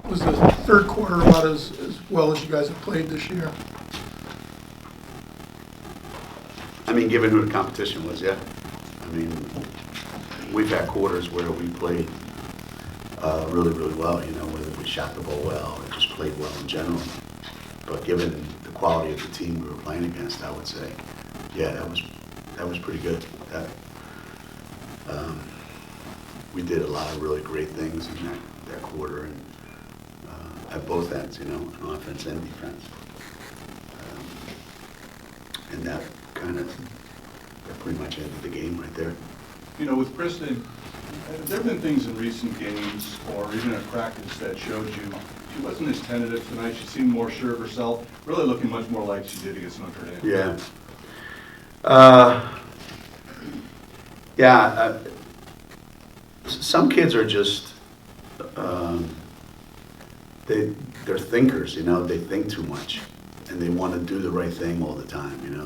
Was the third quarter about as well as you guys have played this year? I mean, given who the competition was, yeah. I mean, we've had quarters where we played really, really well, you know, whether we shot the ball well or just played well in general. But given the quality of the team we were playing against, I would say, yeah, that was pretty good. We did a lot of really great things in that quarter, and at both ends, you know, on offense and defense. And that pretty much ended the game right there. You know, with Kristen, have there been things in recent games or even at practice that showed you she wasn't as tentative tonight? She seemed more sure of herself, really looking much more like she did against Notre Dame. Yeah. Some kids are just, they're thinkers, you know, they think too much and they want to do the right thing all the time, you know,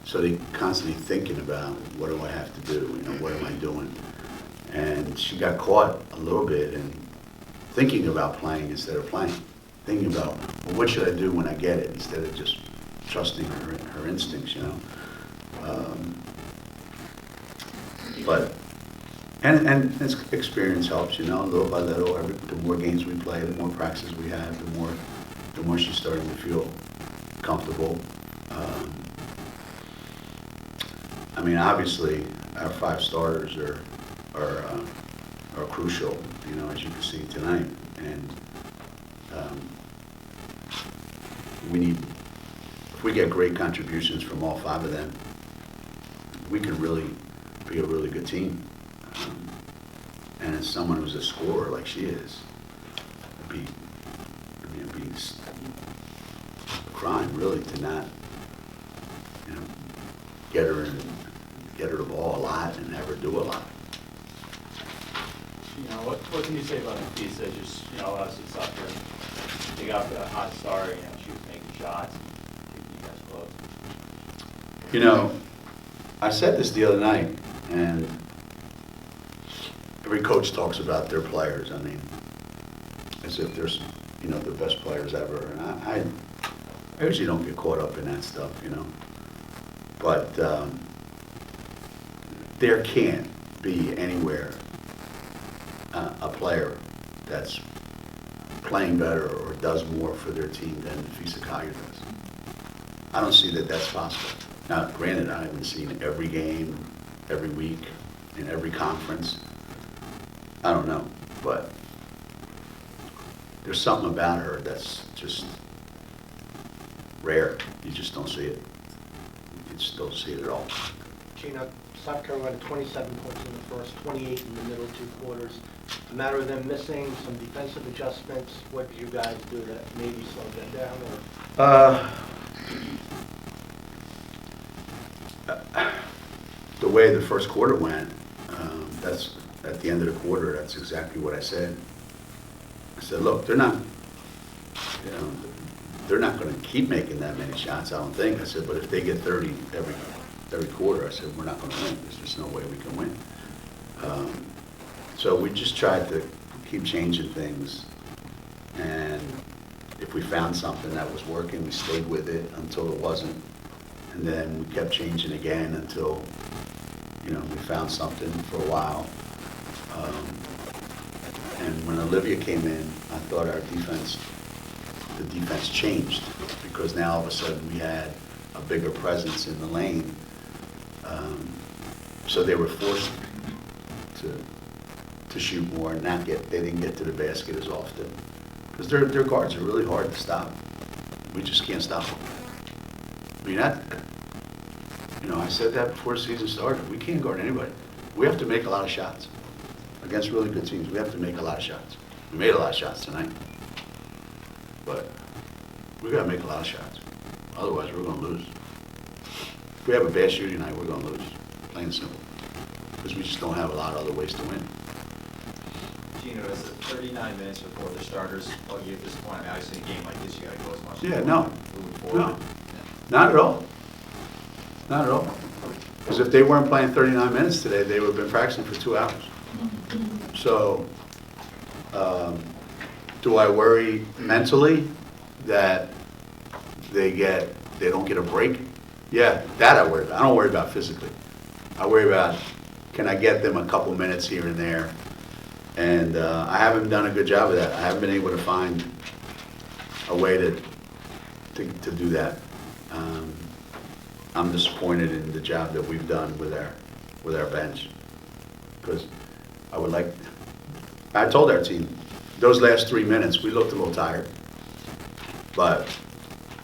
so they constantly thinking about what do I have to do, you know, what am I doing? And she got caught a little bit in thinking about playing instead of playing, thinking about, well, what should I do when I get it, instead of just trusting her instincts, you know. But and experience helps, you know, little by little. The more games we play, the more practices we have, the more she's starting to feel comfortable. I mean, obviously, our 5 starters are crucial, you know, as you can see tonight, and if we get great contributions from all 5 of them, we can really be a really good team. And as someone who's a scorer like she is, it'd be a crime really to not, you know, get her the ball a lot and have her do a lot. You know, what can you say about Nafisa? Just, you know, us at soccer, they got a hot start, you know, she was making shots, keeping you guys close. You know, I said this the other night, and every coach talks about their players. I mean, as if they're, you know, the best players ever. And I usually don't get caught up in that stuff, you know. But there can't be anywhere a player that's playing better or does more for their team than Nafisa Collier does. I don't see that that's possible. Now, granted, I haven't seen every game, every week, in every conference. I don't know, but there's something about her that's just rare. You just don't see it. You just don't see it at all. Geno, South Carolina 27 points in the first, 28 in the middle 2 quarters. A matter of them missing some defensive adjustments. What did you guys do to maybe slow them down? Or? The way the first quarter went, that's at the end of the quarter, that's exactly what I said. I said, look, they're not going to keep making that many shots, I don't think. I said, but if they get 30 every quarter, I said, we're not going to win. There's just no way we can win. So we just tried to keep changing things, and if we found something that was working, we stayed with it until it wasn't, and then we kept changing again until, you know, we found something for a while. And when Olivia came in, I thought the defense changed, because now all of a sudden we had a bigger presence in the lane. So they were forced to shoot more and they didn't get to the basket as often, because their guards are really hard to stop. We just can't stop them. I mean, I said that before the season started. We can't guard anybody. We have to make a lot of shots against really good teams. We have to make a lot of shots. We made a lot of shots tonight, but we got to make a lot of shots. Otherwise, we're going to lose. If we have a bad shooting night, we're going to lose. Plain and simple. Because we just don't have a lot of other ways to win. Geno, is it 39 minutes before the starters bug you at this point? I mean, obviously, in a game like this, you got to go as much as moving forward. No, not at all. Not at all. Because if they weren't playing 39 minutes today, they would have been practicing for 2 hours. So Do I worry mentally that they don't get a break? Yeah, that I worry about. I don't worry about physically. I worry about, can I get them a couple minutes here and there? And I haven't done a good job of that. I haven't been able to find a way to do that. I'm disappointed in the job that we've done with our bench, because I told our team, those last 3 minutes, we looked a little tired, but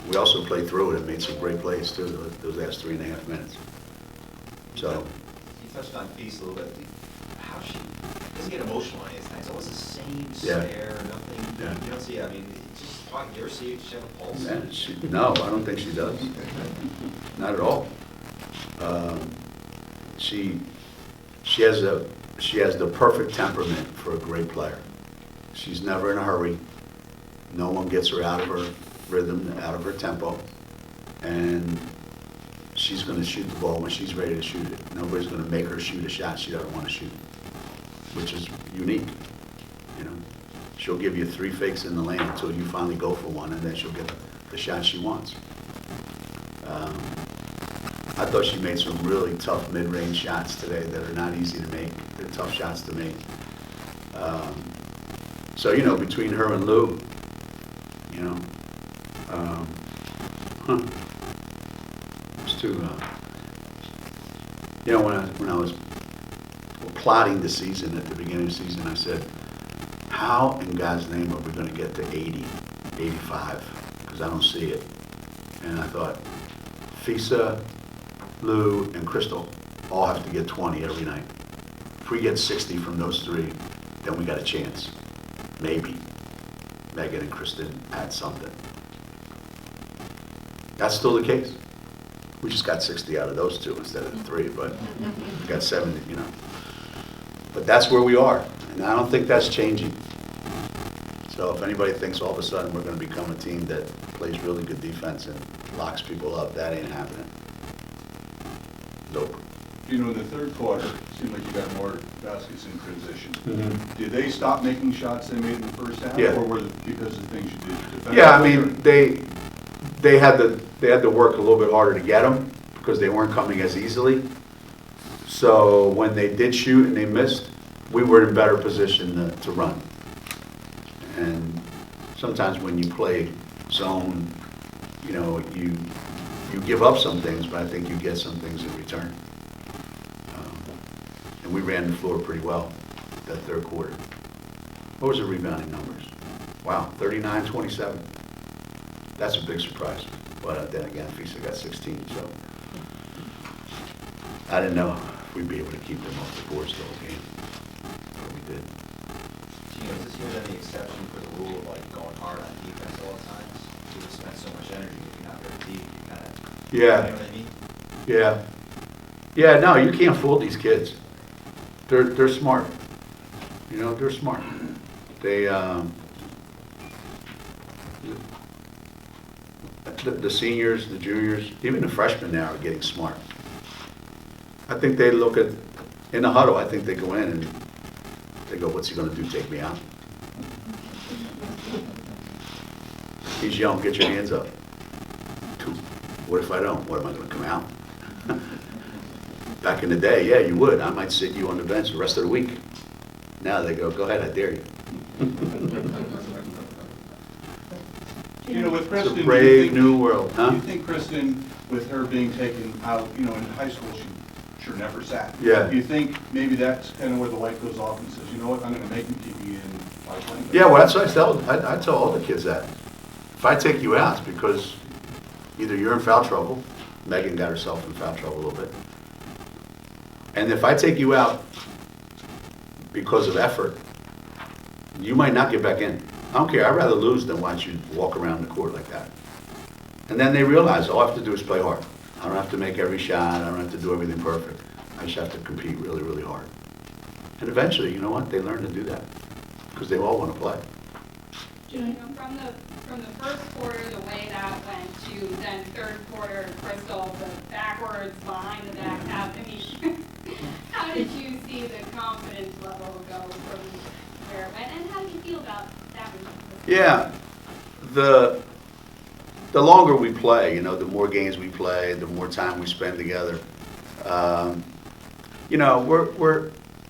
we also played through it and made some great plays too, those last 3.5 minutes. So. You touched on Feast a little bit. How she doesn't get emotional on anything. It's always the same Yeah. stare, nothing. Yeah. You don't see. I mean, it's just talk. You ever see it? Does she have a pulse? Yeah, no, I don't think she does. Not at all. She has the perfect temperament for a great player. She's never in a hurry. No one gets her out of her rhythm, out of her tempo, and she's going to shoot the ball when she's ready to shoot it. Nobody's going to make her shoot a shot she doesn't want to shoot, which is unique. You know, she'll give you 3 fakes in the lane until you finally go for one, and then she'll get the shot she wants. I thought she made some really tough mid-range shots today that are not easy to make. They're tough shots to make. So, you know, between her and Lou, you know, it's too, you know, when I was plotting the season at the beginning of the season, I said, how in God's name are we going to get to 80, 85? Because I don't see it. And I thought, Fisa, Lou, and Crystal all have to get 20 every night. If we get 60 from those 3, then we got a chance. Maybe. Megan and Kristen add something. That's still the case. We just got 60 out of those 2 instead of the 3, but we got 70, you know. But that's where we are, and I don't think that's changing. So if anybody thinks all of a sudden we're going to become a team that plays really good defense and locks people up, that ain't happening. Nope. You know, in the third quarter, it seemed like you got more baskets in transition. Mm-hmm. Did they stop making shots they made in the first half? Yeah. Or were it because of things you did defensively? Yeah, I mean, they had to work a little bit harder to get them because they weren't coming as easily. So when they did shoot and they missed, we were in better position to run. And sometimes when you play zone, you know, you give up some things, but I think you get some things in return. And we ran the floor pretty well that third quarter. What was the rebounding numbers? Wow, 39-27. That's a big surprise. But then again, Fisa got 16, so I didn't know if we'd be able to keep them off the boards the whole game. But we did. Geno, is this year any exception for the rule of like going hard on defense all the times? You just spend so much energy if you're not very deep. You kind of, Yeah. You know what I mean? Yeah. Yeah, no, you can't fool these kids. They're smart. You know, they're smart. They, the seniors, the juniors, even the freshmen now are getting smart. I think they look at, in the huddle, I think they go in and they go, what's he going to do, take me out? He's young, get your hands up. What if I don't? What, am I going to come out? Back in the day, yeah, you would. I might sit you on the bench the rest of the week. Now they go ahead, I dare you. You know, with It's Kristen, a do you brave think- new world, Do huh? you think Kristen, with her being taken out, you know, in high school, she sure never sat. Yeah. Do you think maybe that's kind of where the light goes off and says, you know what, I'm going to make him keep me in by playing? Yeah, well, that's what I tell all the kids that. If I take you out, it's because either you're in foul trouble, Megan got herself in foul trouble a little bit, and if I take you out because of effort, you might not get back in. I don't care, I'd rather lose than watch you walk around the court like that. And then they realize all I have to do is play hard. I don't have to make every shot, I don't have to do everything perfect. I just have to compete really, really hard. And eventually, you know what, they learn to do that, because they all want to play. You know, from the first quarter, the way that went to then third quarter, Crystal, the backwards, behind the back half, I mean, how did you see the confidence level go from year. And how do you feel about that? Yeah, the longer we play, the more games we play, the more time we spend together.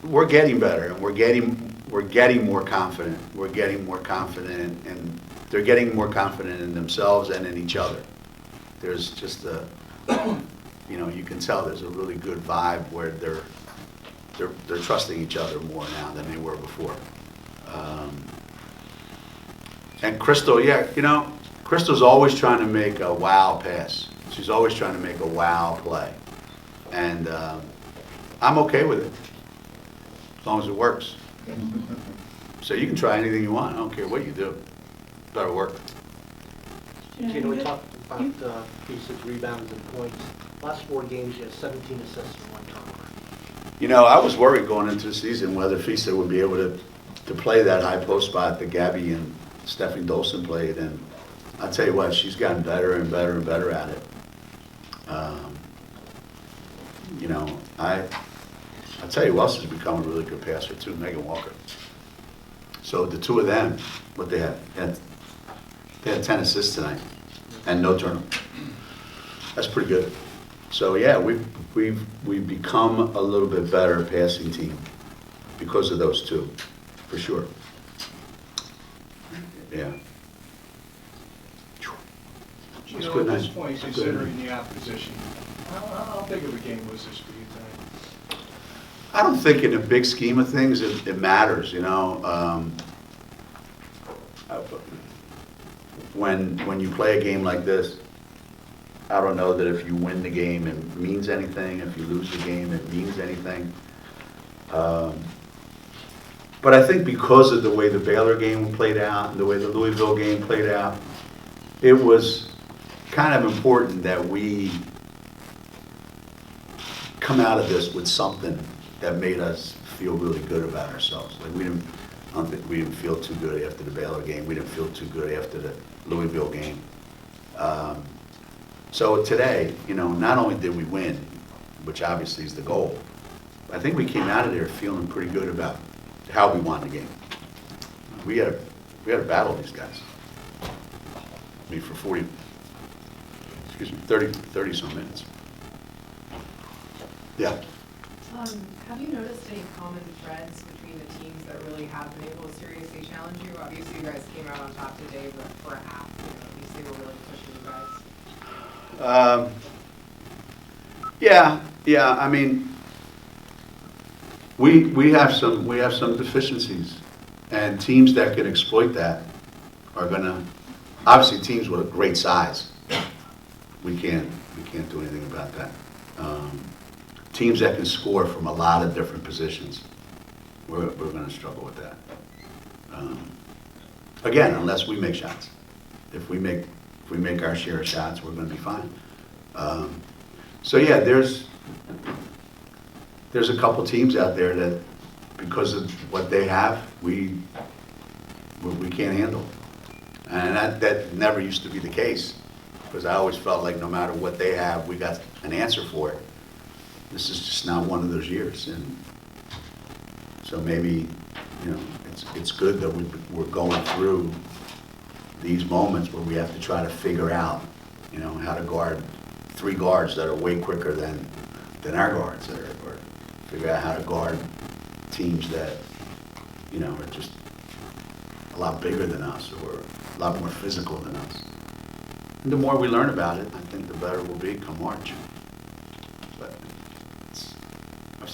We're getting better, and we're getting more confident. We're getting more confident, and they're getting more confident in themselves and in each other. There's just you can tell there's a really good vibe where they're trusting each other more now than they were before. And Crystal, Crystal's always trying to make a wow pass. She's always trying to make a wow play. And I'm okay with it, as long as it works. So you can try anything you want. I don't care what you do. It better work. Geno, we talked about pieces, rebounds, and points. Last 4 games, you had 17 assists and 1 turnover. I was worried going into the season whether Fisa would be able to play that high post spot that Gabby and Stephanie Dolson played, and I'll tell you what, she's gotten better and better and better at it. I'll tell you who else has become a really good passer too, Megan Walker. So the two of them, what they had 10 assists tonight and no turnover. That's pretty good. So yeah, we've become a little bit better passing team because of those two, for sure. Yeah. At good this night. point, Good considering the opposition, how big of a game was this for you tonight? I don't think in the big scheme of things it matters, when you play a game like this, I don't know that if you win the game it means anything, if you lose the game it means anything. But I think because of the way the Baylor game played out and the way the Louisville game played out, it was kind of important that we come out of this with something that made us feel really good about ourselves. Like I don't think we didn't feel too good after the Baylor game. We didn't feel too good after the Louisville game. So today, not only did we win, which obviously is the goal, I think we came out of there feeling pretty good about how we won the game. We had to battle these guys. I mean, for 30 some minutes. Yeah. Have you noticed any common threads between the teams that really have been able to seriously challenge you? Obviously, you guys came out on top today, but for a half, at least they were really pushing you guys. Yeah. I mean, we have some deficiencies, and teams that can exploit that are gonna. Obviously, teams with a great size, we can't do anything about that. Teams that can score from a lot of different positions, we're going to struggle with that. Again, unless we make shots. If we make our share of shots, we're going to be fine. So yeah, there's a couple teams out there that, because of what they have, we can't handle. And that never used to be the case, because I always felt like no matter what they have, we got an answer for it. This is just not one of those years, and so maybe it's good that we're going through these moments where we have to try to figure out how to guard 3 guards that are way quicker than our guards, or figure out how to guard teams that are just a lot bigger than us or a lot more physical than us. And the more we learn about it, I think the better we'll be come March. But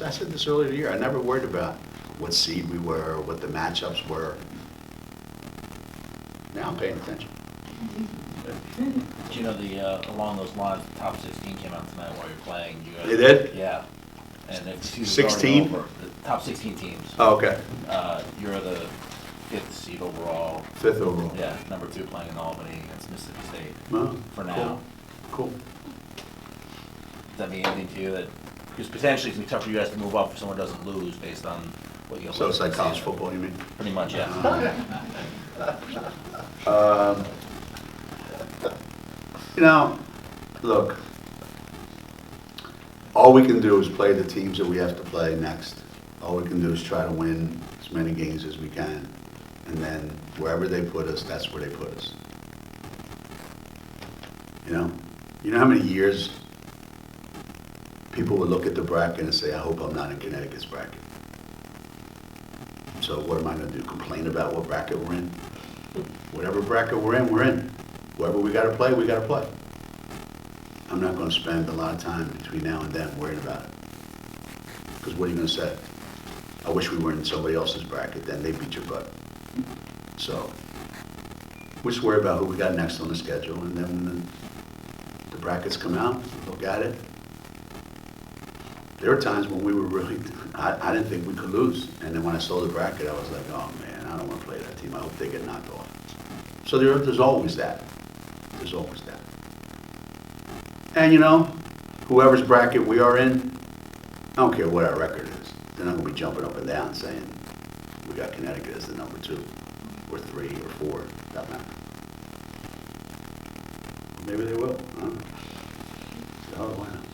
I said this earlier in the year, I never worried about what seed we were or what the matchups were. Now I'm paying attention. Along those lines, the top 16 came out tonight while you're playing. They did? Yeah. And it's 16? The top 16 teams. Oh, okay. You're the 5th seed overall. 5th overall. Yeah, number 2 playing in Albany against Mississippi State. Well, for now. Cool. Does that mean anything to you? Because potentially it's going to be tough for you guys to move up if someone doesn't lose based on what you. So it's like college football, you mean? Pretty much, yeah. Look, all we can do is play the teams that we have to play next. all we can do is try to win as many games as we can. And then wherever they put us, that's where they put us. You know how many years people would look at the bracket and say, I hope I'm not in Connecticut's bracket. So what am I gonna do, complain about what bracket we're in? Whatever bracket we're in, we're in. Whoever we gotta play, we gotta play. I'm not gonna spend a lot of time between now and then worrying about it. Because what are you gonna say? I wish we were in somebody else's bracket, then they beat your butt. So, we just worry about who we got next on the schedule, and then when the brackets come out, look at it. There were times when we were really, I didn't think we could lose. And then when I saw the bracket, I was like, oh man, I don't want to play that team. I hope they get knocked off. So there's always that. There's always that. And whoever's bracket we are in, I don't care what our record is. They're not going to be jumping up and down saying we got Connecticut as the number 2, or 3, or 4. That matter. Maybe they will. I don't know. Oh, why not?